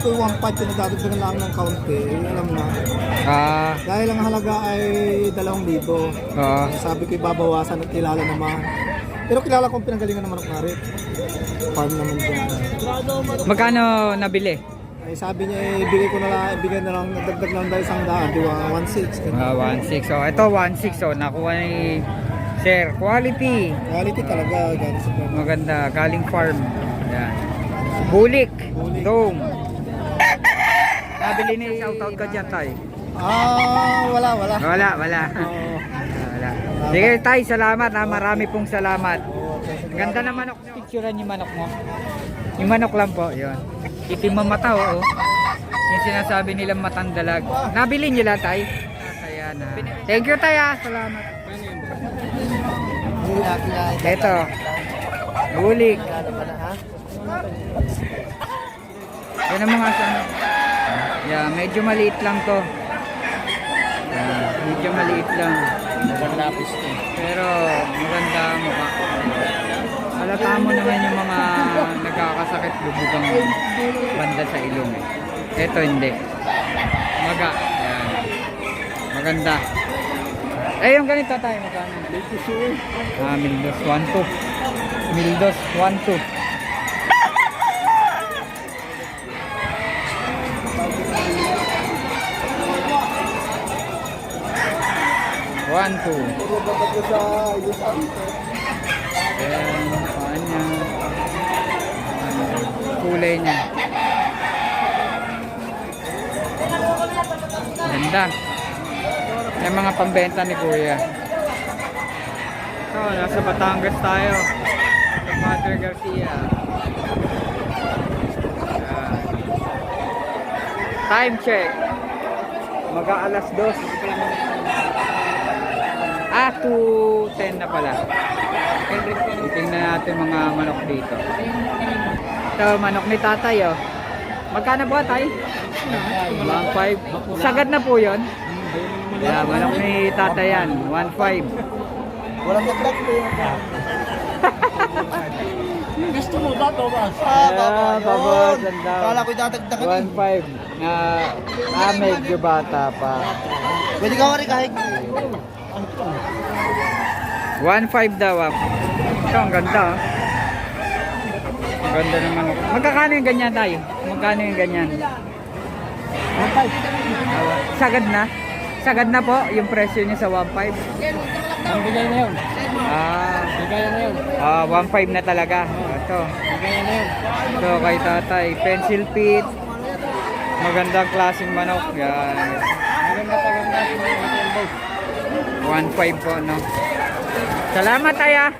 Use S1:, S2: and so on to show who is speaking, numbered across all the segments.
S1: ko yung 1.5 pinagdadagdagan lang ng kaunti, alam na. Dahil ang halaga ay 2,000. Sabi ko ibabawasan at kilala naman. Pero kilala kong pinanggalingan ng manok na rin. Farm naman dyan.
S2: Magkano nabili?
S1: Ay sabi niya ibigay na lang, nagdagdag lang dahil 100, di ba? 1.6.
S2: 1.6. So ito 1.6. So nakuha ni Sir. Quality.
S1: Quality talaga, galing sa farm.
S2: Maganda. Galing farm. Yan. Bulik. Dome. Nabili ni shoutout ka dyan, Tay.
S1: Wala.
S2: Wala. Sige, Tay. Salamat. Marami pong salamat. Ganda na manok. Picturean yung manok mo. Yung manok lang po. Yun. Itim ang mata, oo. Yung sinasabi nilang matang dalag. Nabili nila, Tay. Ayan, thank you, Tay. Salamat. Ito. Bulik. Yan ang mga sana. Yeah, medyo maliit lang to. Medyo maliit lang. Pero maganda ang mukha. Halata mo naman yung mga nagkakasakit lubugang banda sa ilong. Ito hindi. Maga. Yan. Maganda. Yung ganito tayo magkano? Mildos 1.2. Mildos 1.2. Ayan, paan niya. Kulay niya. Ganda. Yung mga pambenta ni Kuya. So, nasa Batangas tayo. Sa Padre Garcia. Time check. Mag-aalas 2. 2:10 na pala. Tingnan natin mga manok dito. Ito, manok ni tatay, oh. Magkano po, tay? 1.5. Sagad na po yun. Yeah, manok ni tatay yan. 1.5.
S1: Walang dagdag po yung gusto mo ba, Thomas?
S2: Babos.
S1: Kala ko itatagdagan.
S2: 1.5. Medyo bata pa.
S1: Pwede ka rin kahit
S2: 1.5 daw. Ito, ang ganda. Ang ganda ng manok. Magkakano yung ganyan tayo? Magkano yung ganyan? 1.5. Sagad na? Sagad na po yung presyo niya sa 1.5.
S1: ang bigay na yun. Bigay na yun.
S2: 1.5 na talaga. Ito.
S1: Bigay na yun.
S2: Ito kay tatay. Pencil pit. Magandang klaseng manok. Yan.
S1: Maganda pa yung natin ng hotel boss.
S2: 1.5 po, no? Salamat, Aya.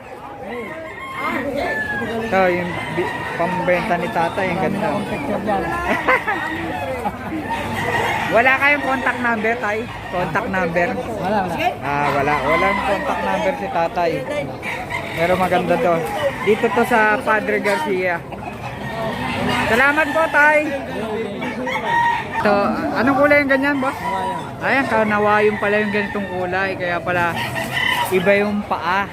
S2: Ito, yung pambenta ni tatay. Ang ganda. Wala kayong contact number, tay? Contact number?
S1: Wala.
S2: Wala. Walang contact number si tatay. Pero maganda to. Dito to sa Padre Garcia. Salamat po, tay. Ito, anong kulay yung ganyan, boss? Ayan, kanawayon pala yung ganitong kulay. Kaya pala, iba yung paa.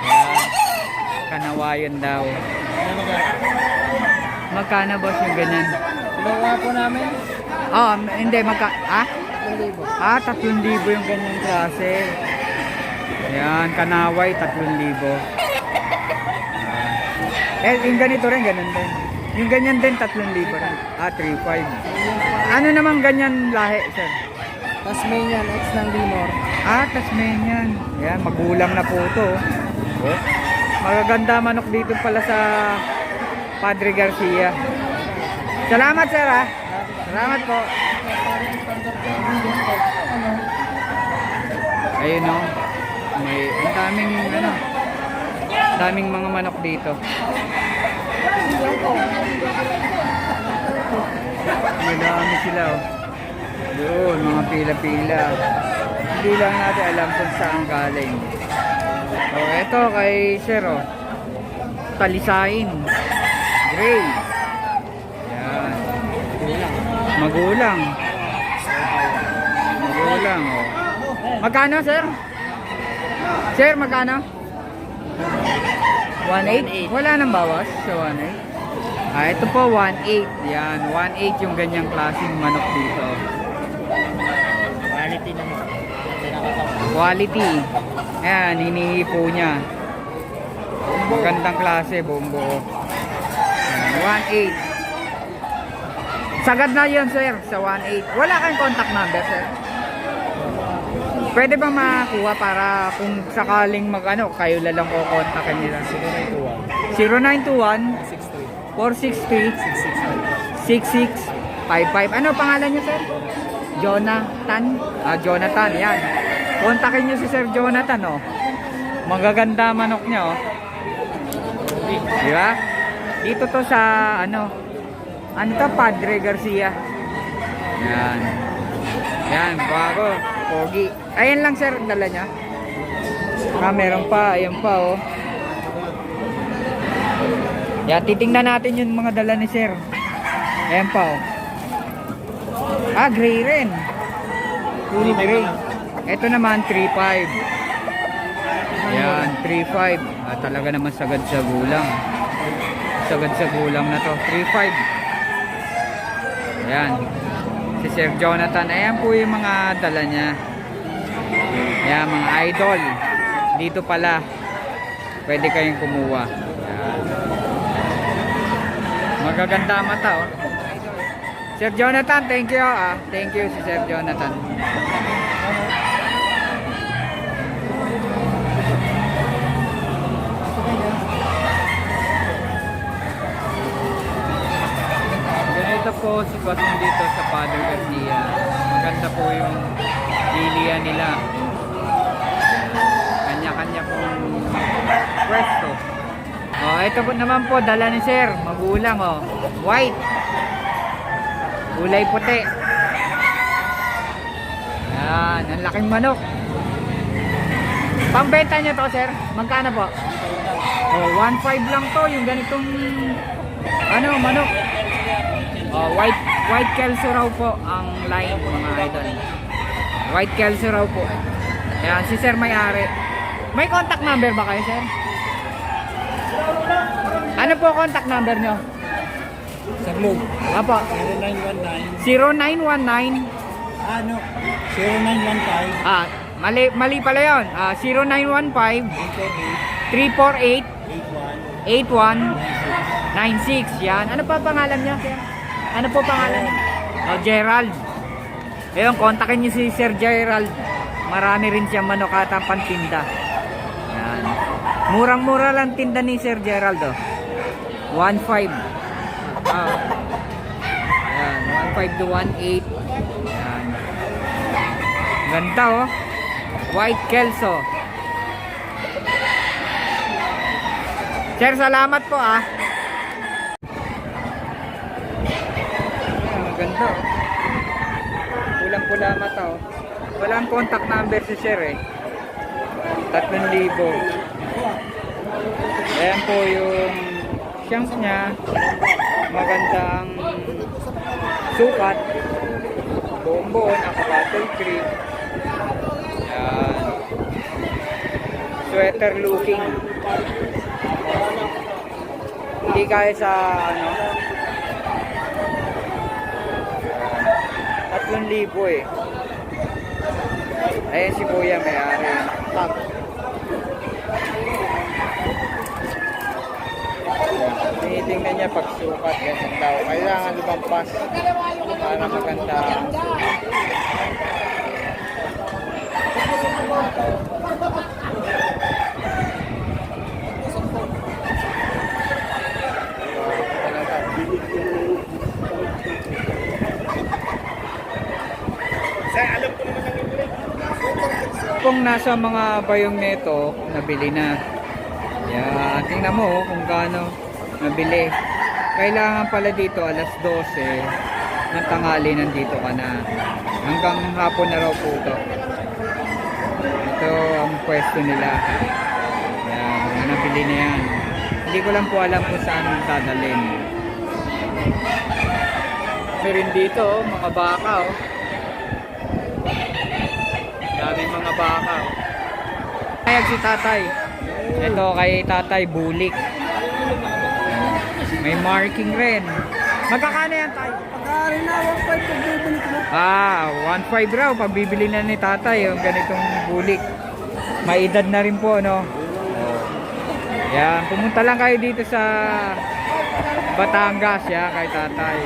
S2: Ayan, kanawayon daw. Magkano, boss, yung ganyan?
S1: Pinawa po namin.
S2: Hindi, 3,000 yung ganyan klase. Ayan, kanaway, 3,000. Yung ganito rin, ganun din. Yung ganyan din, 3,000 rin. 3,500. Ano naman ganyan lahi, sir?
S1: Tasmanian, ex ng Limor.
S2: Tasmanian. Ayan, magulang na po ito. Oh. Magaganda manok dito pala sa Padre Garcia. Salamat, sir, ha? Salamat po. Ayun, no? Ang daming mga manok dito. Madami sila, oh. Doon, mga pila-pila. Hindi lang natin alam kung saan galing. So, eto kay sir, oh. Talisain. Gray. Yan. Magulang. Oh. Magkano, sir? Sir, magkano? 1.8? Wala nang bawas sa 1.8. Ito po 1.8. Yan, 1.8 yung ganyang klaseng manok dito.
S1: Quality naman.
S2: Quality. Ayan, hinihipo niya. Magandang klase, buong buo. Ayan, 1.8. Sagad na yun, sir, sa 1.8. Wala kayong contact number, sir? Pwede bang makakuha para kung sakaling mag-ano, kayo lalang ko kontakin nila? 0921 463 6655. Ano pangalan niyo, sir? Jonathan? Jonathan, yan. Kontakin niyo si Sir Jonathan, oh. Magaganda manok niya, oh. Di ba? Dito to sa, ano to, Padre Garcia. Yan. Yan, bago. Pogi. Ayan lang, sir, dala niya. Meron pa. Ayan pa, oh. Yan, titingnan natin yung mga dala ni sir. Ayan pa, oh. Gray rin. Puro gray. Ito naman, 3.5. Ayan, 3.5. Talaga naman sagad sa gulang. Sagad sa gulang na to. 3.5. Ayan. Si Sir Jonathan. Ayan po yung mga dala niya. Ayan, mga idol. Dito pala. Pwede kayong kumuha. Ayan. Magaganda mata, oh. Sir Jonathan, thank you. Thank you si Sir Jonathan. Ganito po sitwasyon dito sa Padre Garcia. Maganda po yung lilian nila. Kanya-kanya pong pwesto. Ito po naman po, dala ni sir. Magulang, oh. White. Kulay puti. Yan, ang laking manok. Pangbenta nyo to, sir? Magkano po? 1.5 lang to, yung ganitong manok. White Kelso raw po ang line, mga idol. White Kelso raw po. Yan, si sir may-ari. May contact number ba kayo, sir? Ano po contact number nyo?
S1: Sa Globe.
S2: Apo.
S1: 0919.
S2: 0919.
S1: 0915.
S2: Mali pala yun. 0915 348 8196. Yan. Ano pa pangalan niya? Ano po pangalan niya? Gerald. Ayun, kontakin niyo si Sir Gerald. Marami rin siya manok at pantinda. Yan. Murang-mura lang tinda ni Sir Gerald, oh. 1.5. Ayan, 1.5 to 1.8. Ayan. Ganda, oh. White Kelso. Sir, salamat po, Ayan, ganda, oh. Pulang-pula mata, oh. Walang contact number si Sir, eh. 3,000. Ayan po yung shanks niya. Magandang sukat. Buong-buo, naka-battle cream. Ayan. Sweater looking. Hindi kaya sa 3,000 eh. Ayan si kuya may-ari. Tinitingnan niya pagsukat. Ganyan daw. Kailangan lumampas para maganda. Kung nasa mga bayong neto, nabili na. Yan, tingnan mo kung gaano nabili. Kailangan pala dito alas 12 ng tanghali nandito ka na. Hanggang hapon na raw po ito. Ito ang pwesto nila. Yan, mga nabili na yan. Hindi ko lang po alam kung saan dadalhin. Meron dito, mga baka, oh. Daming mga baka. Kaya si tatay. Ito kay tatay bulik. May marking rin. Magkakano yan tayo?
S1: Pagkari na, 1.5 pagbibili ko na.
S2: 1.5 raw pagbibili na ni tatay yung ganitong bulik. May edad na rin po, no? Yan, pumunta lang kayo dito sa Batangas, ya, kay tatay.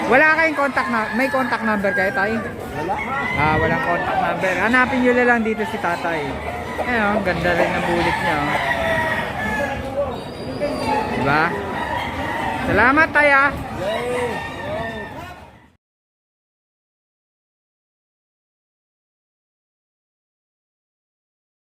S2: Wala kayong contact na, may contact number kayo tayo?
S1: Wala.
S2: Walang contact number. Hanapin nyo na lang dito si tatay. Ayun, ganda rin ng bulik niya. Oh. Diba? Salamat tayo.